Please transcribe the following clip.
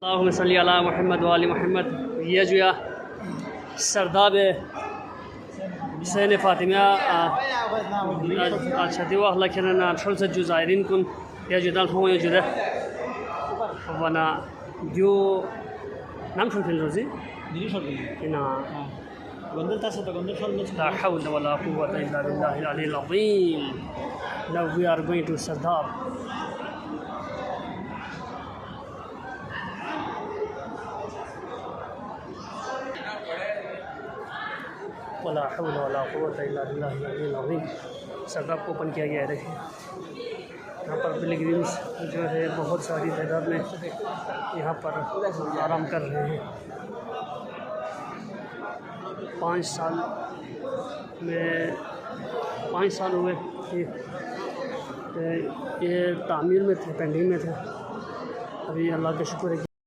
اللہم صلی علی محمد وآل محمد. یہ جو ہے سرداب حسین فاطمیہ اچھا دیوہ اللہ کھیرنا شلسة جو زائرین کن یا جو دال فہو یا جو ده وانا جو نام شل فیل روزی نا لا حول ولا قوة الا بالله العلی العظیم. Now we are going to Sardab. ولا حول ولا قوة الا بالله العلی العظیم. سرداب کو اوپن کیا گیا ہے. دیکھیں یہاں پر پلگرمس جو ہے بہت ساری تعداد میں یہاں پر آرام کر رہے ہیں. 5 سال ہوئے یہ تعمیر میں تھے، پینڈنگ میں تھے. ابھی اللہ کا شکر ہے